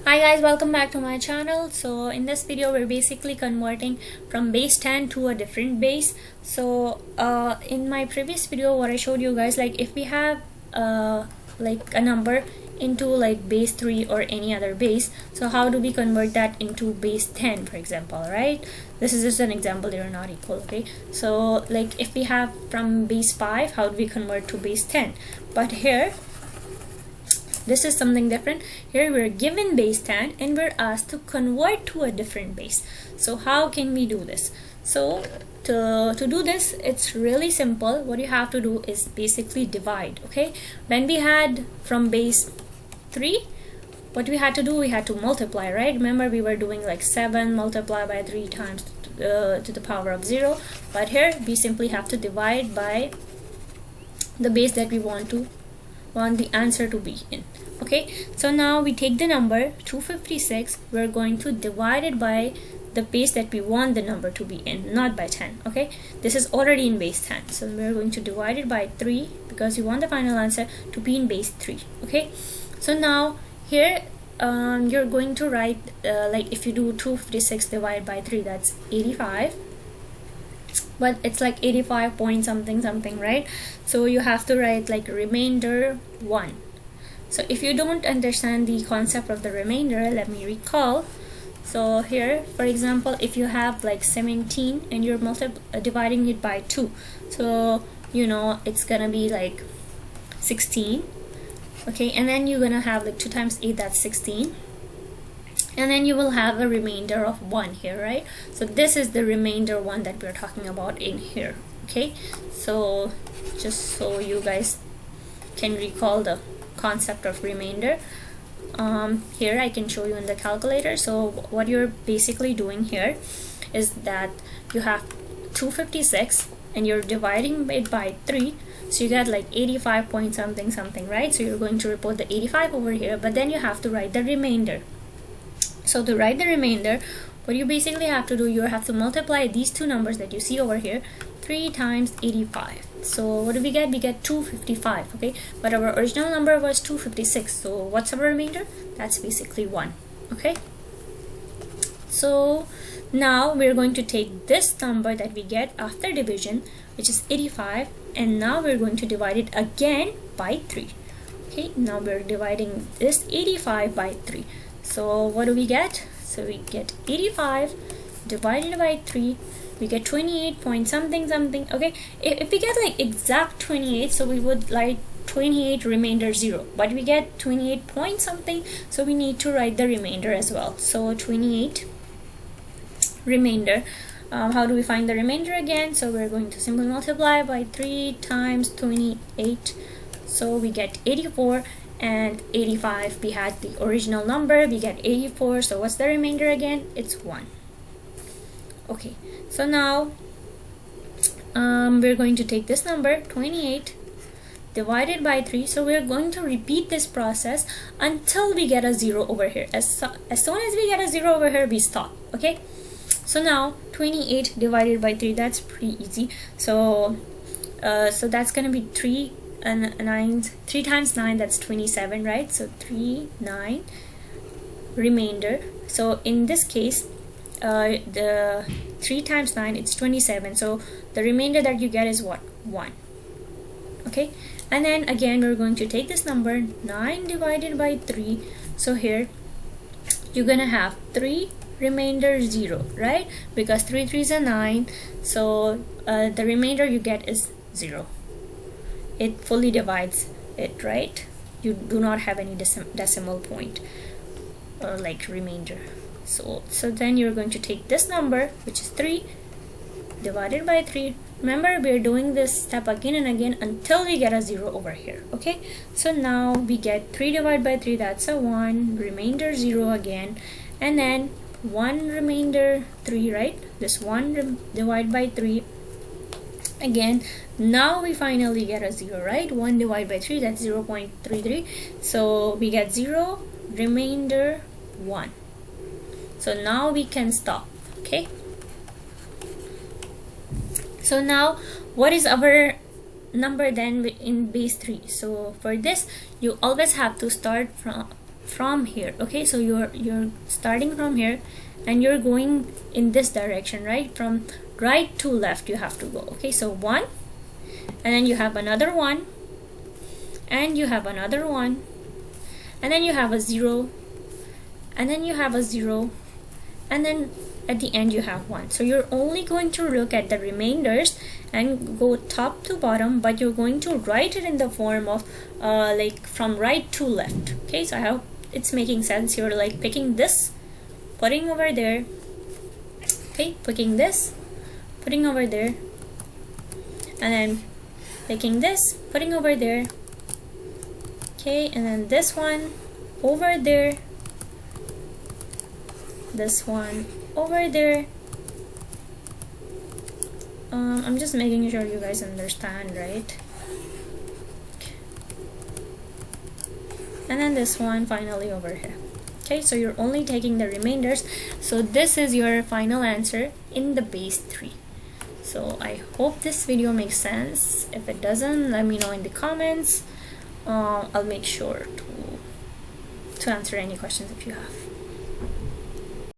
Hi guys, welcome back to my channel. So in this video we're basically converting from base 10 to a different base. So in my previous video what I showed you guys, like if we have like a number into like base 3 or any other base, so how do we convert that into base 10, for example, right? This is just an example, they are not equal. Okay, so like if we have from base 5, how do we convert to base 10? But here this is something different. Here we're given base 10 and we're asked to convert to a different base. So how can we do this? So to do this, it's really simple. What you have to do is basically divide. Okay, when we had from base 3, what we had to do, we had to multiply, right? Remember we were doing like 7 multiplied by 3 times to the power of 0, but here we simply have to divide by the base that we want the answer to be in. Okay, so now we take the number 256, we're going to divide it by the base that we want the number to be in, not by 10. Okay, this is already in base 10, so we're going to divide it by 3 because we want the final answer to be in base 3. Okay, so now here you're going to write like if you do 256 divided by 3, that's 85, but it's like 85 point something something, right? So you have to write like remainder 1. So if you don't understand the concept of the remainder, let me recall. So here, for example, if you have like 17 and you're dividing it by 2, so you know it's gonna be like 16. Okay, and then you're gonna have like 2 times 8, that's 16, and then you will have a remainder of 1 here, right? So this is the remainder 1 that we're talking about in here. Okay, so just so you guys can recall the concept of remainder, here I can show you in the calculator. So what you're basically doing here is that you have 256 and you're dividing it by 3, so you get like 85 point something something, right? So you're going to report the 85 over here, but then you have to write the remainder. So to write the remainder, what you basically have to do, you have to multiply these two numbers that you see over here, 3 times 85. So what do we get? We get 255. Okay, but our original number was 256, so what's our remainder? That's basically 1. Okay, so now we're going to take this number that we get after division, which is 85, and now we're going to divide it again by 3. Okay, now we're dividing this 85 by 3. So what do we get? So we get 85 divided by 3, we get 28 point something something. Okay, if we get like exact 28, so we would write 28 remainder 0, but we get 28 point something, so we need to write the remainder as well. So 28 remainder, how do we find the remainder again? So we're going to simply multiply by 3 times 28, so we get 84, and 85, we had the original number, we get 84, so what's the remainder again? It's 1. Okay, so now we're going to take this number 28 divided by 3, so we're going to repeat this process until we get a 0 over here. As soon as we get a 0 over here, we stop. Okay, so now 28 divided by 3, that's pretty easy. So so that's gonna be 3 times 9, that's 27, right? So 9 remainder. So in this case, the 3 times 9, it's 27, so the remainder that you get is what? 1. Okay, and then again we're going to take this number 9 divided by 3, so here you're gonna have 3 remainder 0, right? Because 3 3s are 9, so the remainder you get is 0. It fully divides it, right? You do not have any decimal point or like remainder. So then you're going to take this number, which is 3 divided by 3. Remember, we're doing this step again and again until we get a 0 over here. Okay, so now we get 3 divided by 3, that's a 1, remainder 0 again, and then 1 remainder 3, right? This 1 divided by 3 again. Now we finally get a 0, right? 1 divided by 3, that's 0.33, so we get 0 remainder 1. So now we can stop. Okay, so now what is our number then in base 3? So for this, you always have to start from here. Okay, so you're starting from here and you're going in this direction, right? From right to left you have to go. Okay, so 1, and then you have another 1, and you have another 1, and then you have a 0, and then you have a 0, and then at the end you have 1. So you're only going to look at the remainders and go top to bottom, but you're going to write it in the form of like from right to left. Okay, so I hope it's making sense. You're like picking this, putting over there, okay, picking this, putting over there, and then picking this, putting over there, okay, and then this one over there, this one over there. I'm just making sure you guys understand, right? And then this one finally over here. Okay, so you're only taking the remainders. So this is your final answer in the base 3. So I hope this video makes sense. If it doesn't, let me know in the comments. I'll make sure to answer any questions if you have.